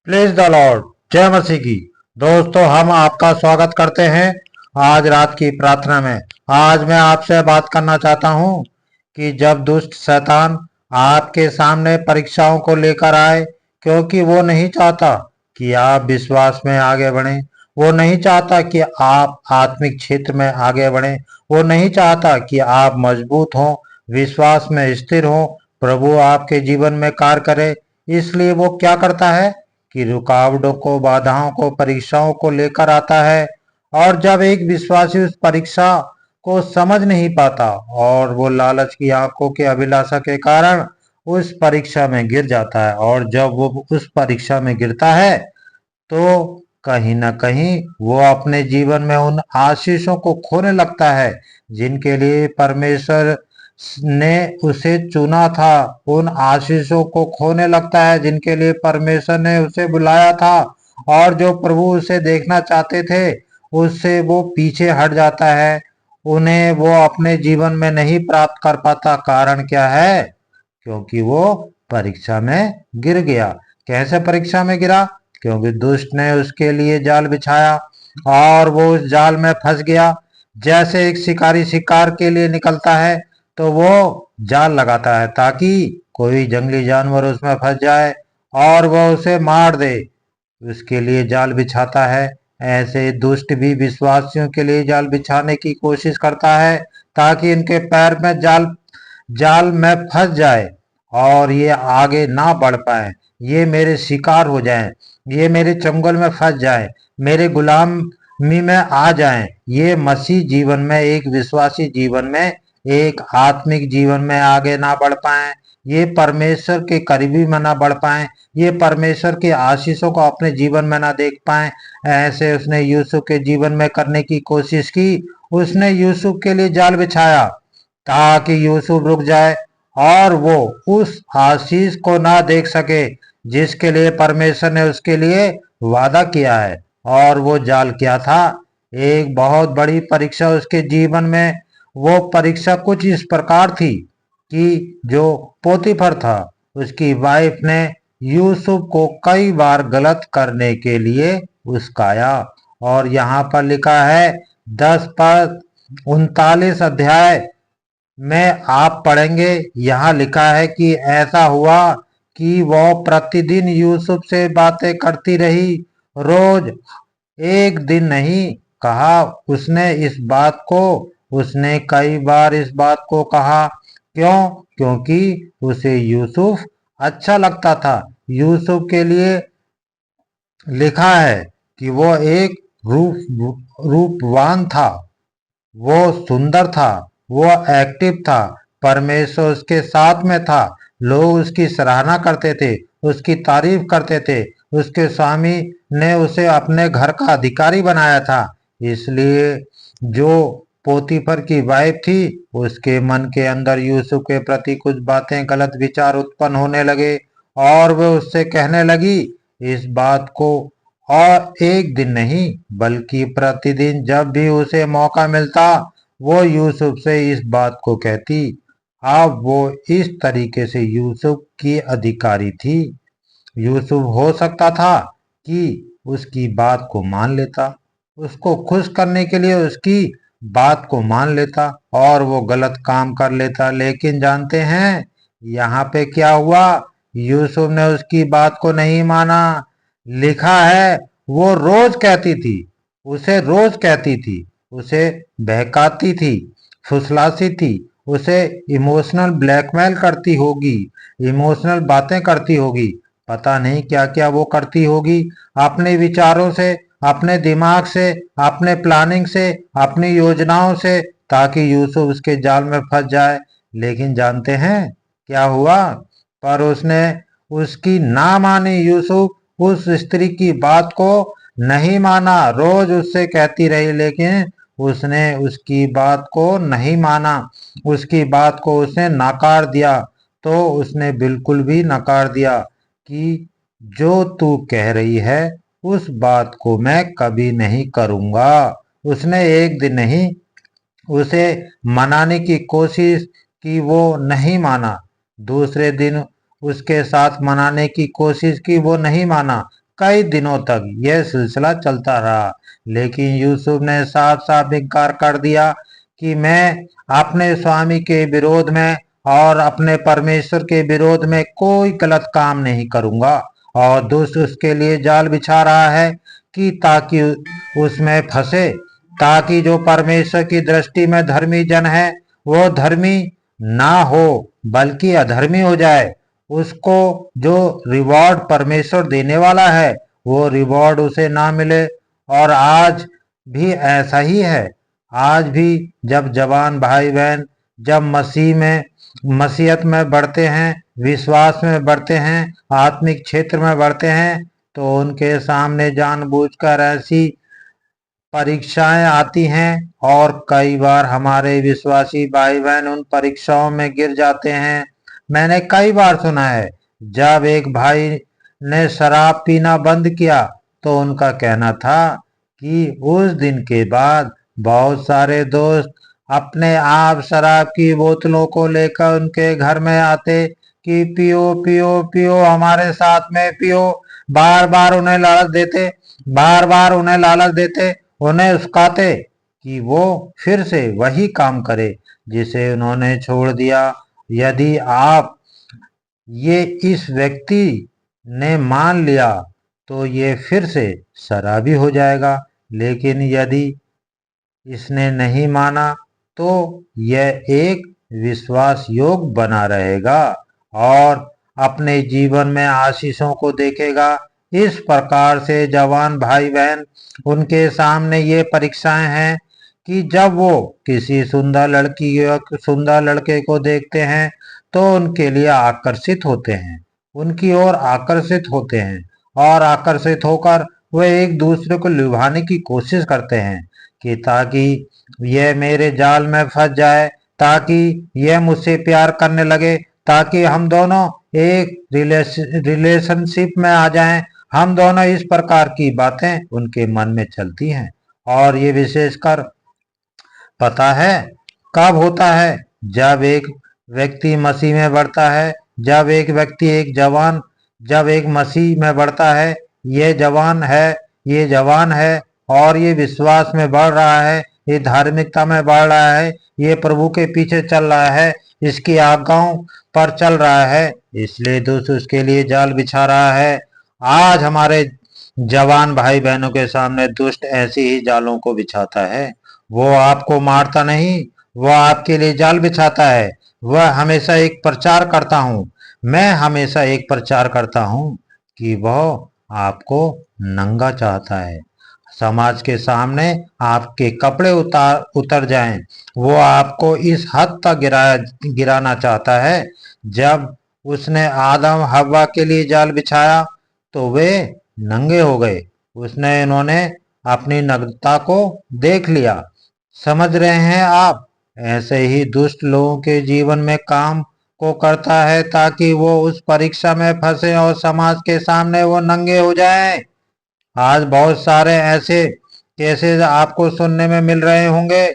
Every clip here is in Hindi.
Praise the Lord. जय मसीह की। दोस्तों, हम आपका स्वागत करते हैं आज रात की प्रार्थना में। आज मैं आपसे बात करना चाहता हूं कि जब दुष्ट शैतान आपके सामने परीक्षाओं को लेकर आए, क्योंकि वो नहीं चाहता कि आप विश्वास में आगे बढ़ें, वो नहीं चाहता कि आप आत्मिक क्षेत्र में आगे बढ़ें, वो नहीं चाहता कि आप मजबूत हों, विश्वास में स्थिर हों, प्रभु आपके जीवन में कार्य करे। इसलिए वो क्या करता है कि रुकावटों को, बाधाओं को, परीक्षाओं को लेकर आता है। और जब एक विश्वासी उस परीक्षा को समझ नहीं पाता और वो लालच की आंखों के अभिलाषा के कारण उस परीक्षा में गिर जाता है, और जब वो उस परीक्षा में गिरता है तो कहीं न कहीं वो अपने जीवन में उन आशीषों को खोने लगता है जिनके लिए परमेश्वर ने उसे चुना था। उन आशीषों को खोने लगता है जिनके लिए परमेश्वर ने उसे बुलाया था, और जो प्रभु उसे देखना चाहते थे उससे वो पीछे हट जाता है। उन्हें वो अपने जीवन में नहीं प्राप्त कर पाता। कारण क्या है? क्योंकि वो परीक्षा में गिर गया। कैसे परीक्षा में गिरा? क्योंकि दुष्ट ने उसके लिए जाल बिछाया और वो उस जाल में फंस गया। जैसे एक शिकारी शिकार के लिए निकलता है तो वो जाल लगाता है ताकि कोई जंगली जानवर उसमें फंस जाए और वो उसे मार दे, उसके लिए जाल बिछाता है। ऐसे दुष्ट भी विश्वासियों के लिए जाल बिछाने की कोशिश करता है ताकि इनके पैर में जाल जाल में फंस जाए और ये आगे ना बढ़ पाए, ये मेरे शिकार हो जाएं, ये मेरे चंगुल में फंस जाएं, मेरे गुलामी में आ जाएं। ये मसीह जीवन में, एक विश्वासी जीवन में, एक आत्मिक जीवन में आगे ना बढ़ पाए, ये परमेश्वर के करीबी में ना बढ़ पाए, ये परमेश्वर के आशीषों को अपने जीवन में ना देख पाए। ऐसे उसने यूसुफ के जीवन में करने की कोशिश की। उसने यूसुफ के लिए जाल बिछाया ताकि यूसुफ रुक जाए और वो उस आशीष को ना देख सके जिसके लिए परमेश्वर ने उसके लिए वादा किया है। और वो जाल क्या था? एक बहुत बड़ी परीक्षा उसके जीवन में। वो परीक्षा कुछ इस प्रकार थी कि जो पोतीफर था, उसकी वाइफ ने यूसुफ को कई बार गलत करने के लिए उस्काया। और यहाँ पर लिखा है 10 पद 39 अध्याय में आप पढ़ेंगे। यहाँ लिखा है कि ऐसा हुआ कि वह प्रतिदिन यूसुफ से बातें करती रही, रोज, एक दिन नहीं कहा उसने इस बात को। उसने कई बार इस बात को कहा। क्यों? क्योंकि उसे यूसुफ अच्छा लगता था। यूसुफ के लिए लिखा है कि वो एक रूपवान था, वो सुंदर था, वो एक्टिव था, परमेश्वर उसके साथ में था, लोग उसकी सराहना करते थे, उसकी तारीफ करते थे। उसके स्वामी ने उसे अपने घर का अधिकारी बनाया था। इसलिए जो पोतीफर की वाइफ थी, उसके मन के अंदर यूसुफ के प्रति कुछ बातें, गलत विचार उत्पन्न होने लगे और वह उससे कहने लगी इस बात को। और एक दिन नहीं बल्कि प्रतिदिन जब भी उसे मौका मिलता वो यूसुफ से इस बात को कहती। अब वो इस तरीके से यूसुफ की अधिकारी थी। यूसुफ हो सकता था कि उसकी बात को मान लेता, उसको खुश करने के लिए उसकी बात को मान लेता और वो गलत काम कर लेता। लेकिन जानते हैं यहाँ पे क्या हुआ? यूसुफ ने उसकी बात को नहीं माना। लिखा है वो रोज कहती थी, उसे रोज कहती थी, उसे बहकाती थी, फुसलाती थी, उसे इमोशनल ब्लैकमेल करती होगी, इमोशनल बातें करती होगी, पता नहीं क्या क्या वो करती होगी अपने विचारों से, अपने दिमाग से, अपने प्लानिंग से, अपनी योजनाओं से, ताकि यूसुफ उसके जाल में फंस जाए। लेकिन जानते हैं क्या हुआ? पर उसने उसकी ना मानी। यूसुफ उस स्त्री की बात को नहीं माना, रोज उससे कहती रही लेकिन उसने उसकी बात को नहीं माना, उसकी बात को उसने नकार दिया। तो उसने बिल्कुल भी नकार दिया कि जो तू कह रही है उस बात को मैं कभी नहीं करूंगा। उसने एक दिन नहीं उसे मनाने की कोशिश की, वो नहीं माना। दूसरे दिन उसके साथ मनाने की कोशिश की, वो नहीं माना। कई दिनों तक यह सिलसिला चलता रहा, लेकिन यूसुफ ने साफ साफ इनकार कर दिया कि मैं अपने स्वामी के विरोध में और अपने परमेश्वर के विरोध में कोई गलत काम नहीं करूंगा। और दुष्ट उसके लिए जाल बिछा रहा है कि ताकि उसमें फंसे, ताकि जो परमेश्वर की दृष्टि में धर्मी जन है वो धर्मी ना हो बल्कि अधर्मी हो जाए। उसको जो रिवॉर्ड परमेश्वर देने वाला है वो रिवॉर्ड उसे ना मिले। और आज भी ऐसा ही है। आज भी जब जवान भाई बहन जब मसीहत में बढ़ते हैं, विश्वास में बढ़ते हैं, आत्मिक क्षेत्र में बढ़ते हैं, तो उनके सामने जानबूझकर ऐसी परीक्षाएं आती हैं और कई बार हमारे विश्वासी भाई बहन उन परीक्षाओं में गिर जाते हैं। मैंने कई बार सुना है, जब एक भाई ने शराब पीना बंद किया तो उनका कहना था कि उस दिन के बाद बहुत सारे दोस्त अपने आप शराब की बोतलों को लेकर उनके घर में आते कि पियो पियो पियो, हमारे साथ में पियो। बार बार उन्हें लालच देते, बार बार उन्हें लालच देते, उन्हें उस्काते कि वो फिर से वही काम करे जिसे उन्होंने छोड़ दिया। यदि आप ये इस व्यक्ति ने मान लिया तो ये फिर से शराबी हो जाएगा, लेकिन यदि इसने नहीं माना तो यह एक विश्वास योग बना रहेगा और अपने जीवन में आशीषों को देखेगा। इस प्रकार से जवान भाई बहन उनके सामने ये परीक्षाएं हैं कि जब वो किसी सुंदर लड़की या सुंदर लड़के को देखते हैं तो उनके लिए आकर्षित होते हैं, उनकी ओर आकर्षित होते हैं और आकर्षित होकर वे एक दूसरे को लुभाने की कोशिश करते हैं कि ताकि यह मेरे जाल में फंस जाए, ताकि यह मुझसे प्यार करने लगे, ताकि हम दोनों एक रिलेशनशिप में आ जाएं। हम दोनों इस प्रकार की बातें उनके मन में चलती हैं। और ये विशेषकर पता है कब होता है? जब एक व्यक्ति मसीह में बढ़ता है, जब एक व्यक्ति जब एक मसीह में बढ़ता है, ये जवान है और ये विश्वास में बढ़ रहा है, ये धार्मिकता में बढ़ रहा है, ये प्रभु के पीछे चल रहा है, इसकी आज्ञाओं पर चल रहा है, इसलिए दोस्त उसके लिए जाल बिछा रहा है। आज हमारे जवान भाई बहनों के सामने दुष्ट ऐसी ही जालों को बिछाता है। वो आपको मारता नहीं, वह आपके लिए जाल बिछाता है। वह हमेशा एक प्रचार करता हूँ मैं हमेशा एक प्रचार करता हूँ कि वह आपको नंगा चाहता है। समाज के सामने आपके कपड़े उतर जाएं। वो आपको इस हद तक गिराना चाहता है। जब उसने आदम हव्वा के लिए जाल बिछाया तो वे नंगे हो गए। इन्होंने अपनी नग्नता को देख लिया। समझ रहे हैं आप? ऐसे ही दुष्ट लोगों के जीवन में काम को करता है ताकि वो उस परीक्षा में फंसे और समाज के सामने वो नंगे हो जाएं। आज बहुत सारे ऐसे केसेस आपको सुनने में मिल रहे होंगे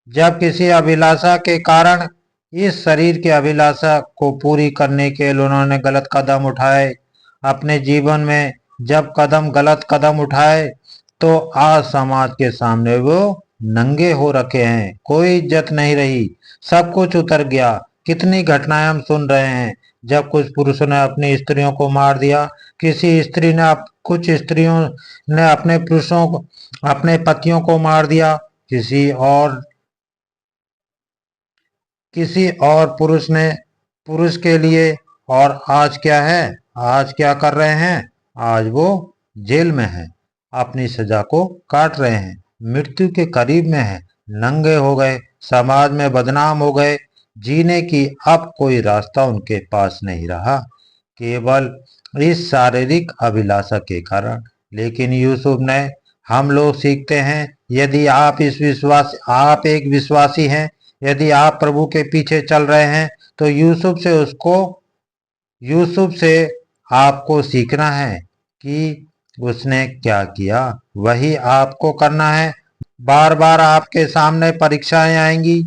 जब किसी अभिलाषा के कारण इस शरीर की अभिलाषा को पूरी करने के लिए उन्होंने गलत कदम उठाए अपने जीवन में। जब गलत कदम उठाए तो आज समाज के सामने वो नंगे हो रखे हैं। कोई इज्जत नहीं रही, सब कुछ उतर गया। कितनी घटनाएं हम सुन रहे हैं जब कुछ पुरुषों ने अपनी स्त्रियों को मार दिया, कुछ स्त्रियों ने अपने पतियों को मार दिया, किसी और पुरुष के लिए। और आज क्या है? आज क्या कर रहे हैं? आज वो जेल में है, अपनी सजा को काट रहे हैं, मृत्यु के करीब में है, नंगे हो गए, समाज में बदनाम हो गए। जीने की अब कोई रास्ता उनके पास नहीं रहा, केवल इस शारीरिक अभिलाषा के कारण। लेकिन यूसुफ ने हम लोग सीखते हैं, यदि आप एक विश्वासी हैं, यदि आप प्रभु के पीछे चल रहे हैं तो यूसुफ से आपको सीखना है कि उसने क्या किया, वही आपको करना है। बार बार आपके सामने परीक्षाएं आएंगी,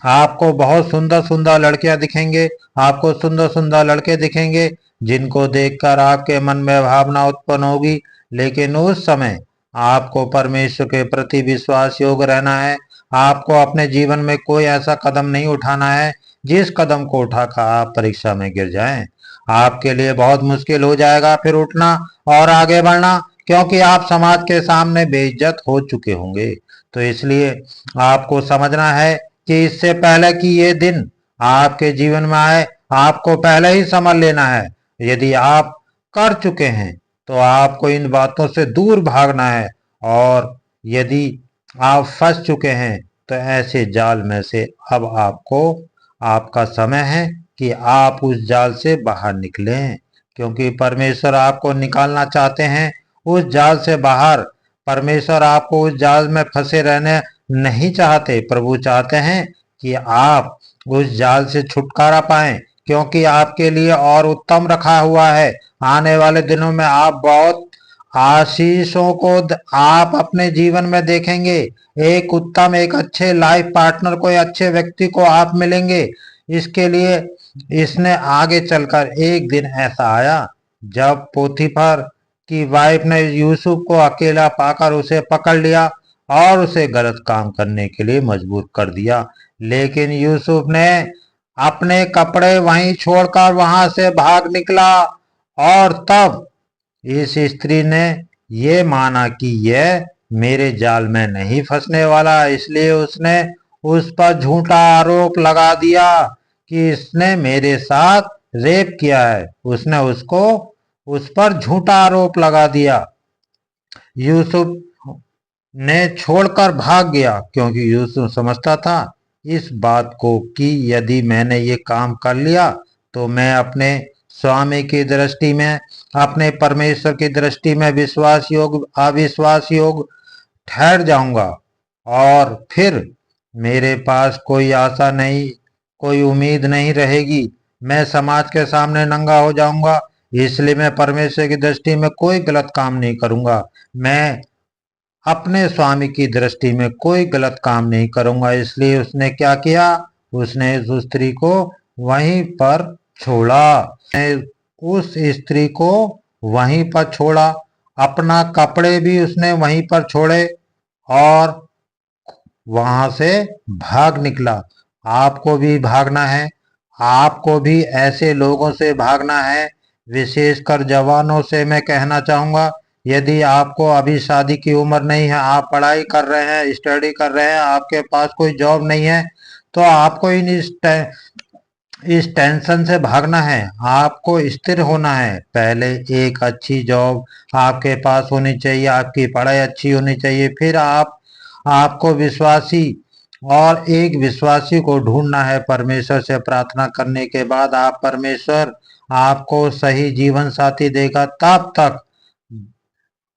आपको बहुत सुंदर सुंदर लड़कियां दिखेंगे, आपको सुंदर सुंदर लड़के दिखेंगे, जिनको देखकर आपके मन में भावना उत्पन्न होगी, लेकिन उस समय आपको परमेश्वर के प्रति विश्वास योग्य रहना है। आपको अपने जीवन में कोई ऐसा कदम नहीं उठाना है जिस कदम को उठाकर आप परीक्षा में गिर जाएं। आपके लिए बहुत मुश्किल हो जाएगा फिर उठना और आगे बढ़ना, क्योंकि आप समाज के सामने बेइज्जत हो चुके होंगे। तो इसलिए आपको समझना है कि इससे पहले कि ये दिन आपके जीवन में आए, आपको पहले ही समझ लेना है। यदि आप कर चुके हैं तो आपको इन बातों से दूर भागना है, और यदि आप फंस चुके हैं तो ऐसे जाल में से अब आपका समय है कि आप उस जाल से बाहर निकलें, क्योंकि परमेश्वर आपको निकालना चाहते हैं उस जाल से बाहर। परमेश्वर आपको उस जाल में फंसे रहने नहीं चाहते। प्रभु चाहते हैं कि आप उस जाल से छुटकारा पाएं, क्योंकि आपके लिए और उत्तम रखा हुआ है। आने वाले दिनों में आप बहुत आशीषों को आप अपने जीवन में देखेंगे। एक उत्तम, एक अच्छे लाइफ पार्टनर को, अच्छे व्यक्ति को आप मिलेंगे। इसके लिए इसने आगे चलकर एक दिन ऐसा आया जब पोतीफर की वाइफ ने यूसुफ को अकेला पाकर उसे पकड़ लिया और उसे गलत काम करने के लिए मजबूर कर दिया। लेकिन यूसुफ ने अपने कपड़े वहीं छोड़कर वहां से भाग निकला, और तब इस स्त्री ने ये माना कि यह मेरे जाल में नहीं फंसने वाला, इसलिए उसने उस पर झूठा आरोप लगा दिया कि इसने मेरे साथ रेप किया है। उसने उसको उस पर झूठा आरोप लगा दिया। यूसुफ ने छोड़कर भाग गया, क्योंकि यूसुफ समझता था इस बात को कि यदि मैंने ये काम कर लिया तो मैं अपने स्वामी की दृष्टि में, अपने परमेश्वर की दृष्टि में विश्वास योग्य अविश्वास योग्य ठहर जाऊंगा, और फिर मेरे पास कोई आशा नहीं, कोई उम्मीद नहीं रहेगी। मैं समाज के सामने नंगा हो जाऊंगा। इसलिए मैं परमेश्वर की दृष्टि में कोई गलत काम नहीं करूंगा। मैं अपने स्वामी की दृष्टि में कोई गलत काम नहीं करूंगा। इसलिए उसने क्या किया, उसने उस स्त्री को वहीं पर छोड़ा। उस स्त्री को वहीं पर छोड़ा, अपना कपड़े भी उसने वहीं पर छोड़े और वहां से भाग निकला। आपको भी भागना है, आपको भी ऐसे लोगों से भागना है। विशेषकर जवानों से मैं कहना चाहूंगा, यदि आपको अभी शादी की उम्र नहीं है, आप पढ़ाई कर रहे हैं, स्टडी कर रहे हैं, आपके पास कोई जॉब नहीं है, तो आपको इस टेंशन से भागना है। आपको स्थिर होना है। पहले एक अच्छी जॉब आपके पास होनी चाहिए, आपकी पढ़ाई अच्छी होनी चाहिए, फिर आपको विश्वासी और एक विश्वासी को ढूंढना है। परमेश्वर से प्रार्थना करने के बाद आप परमेश्वर आपको सही जीवन साथी देगा। तब तक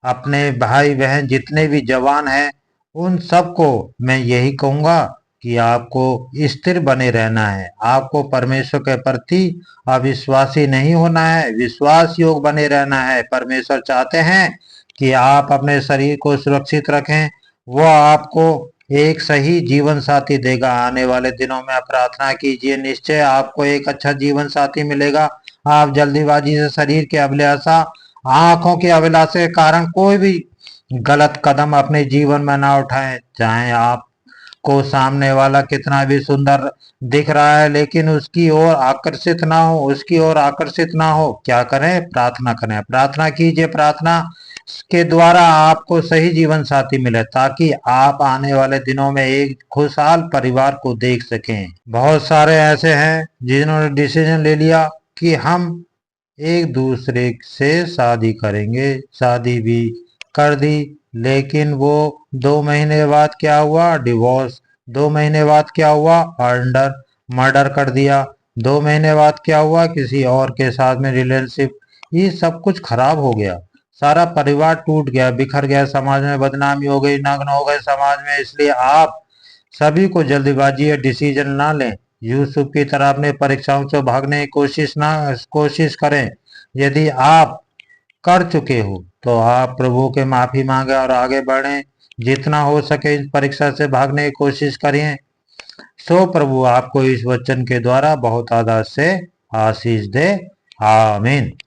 अपने भाई बहन जितने भी जवान हैं उन सबको मैं यही कहूंगा कि आपको स्थिर बने रहना है। आपको परमेश्वर के प्रति अविश्वासी नहीं होना है, विश्वास योग बने रहना है। परमेश्वर चाहते हैं कि आप अपने शरीर को सुरक्षित रखें। वो आपको एक सही जीवन साथी देगा। आने वाले दिनों में आप प्रार्थना कीजिए, निश्चय आपको एक अच्छा जीवन साथी मिलेगा। आप जल्दीबाजी से शरीर की अभिलाषा, आंखों की अभिलाषा के कारण कोई भी गलत कदम अपने जीवन में ना उठाएं। चाहे आपको सामने वाला कितना भी सुंदर दिख रहा है, लेकिन उसकी ओर आकर्षित ना हो, उसकी ओर आकर्षित ना हो, क्या करें, प्रार्थना करें, प्रार्थना कीजिए। प्रार्थना के द्वारा आपको सही जीवन साथी मिले, ताकि आप आने वाले दिनों में एक खुशहाल परिवार को देख सकें। बहुत सारे ऐसे हैं जिन्होंने डिसीजन ले लिया कि हम एक दूसरे से शादी करेंगे, शादी भी कर दी, लेकिन वो 2 महीने बाद क्या हुआ, डिवोर्स। 2 महीने बाद क्या हुआ, मर्डर कर दिया। 2 महीने बाद क्या हुआ, किसी और के साथ में रिलेशनशिप। ये सब कुछ खराब हो गया, सारा परिवार टूट गया, बिखर गया, समाज में बदनामी हो गई, नग्न हो गए समाज में। इसलिए आप सभी को जल्दबाजी या डिसीजन ना लें। यूसुफ की तरह अपने परीक्षाओं से भागने की कोशिश करें। यदि आप कर चुके हो तो आप प्रभु के माफी मांगे और आगे बढ़ें। जितना हो सके इस परीक्षा से भागने की कोशिश करें। सो प्रभु आपको इस वचन के द्वारा बहुत आदर से आशीष दे। आमीन।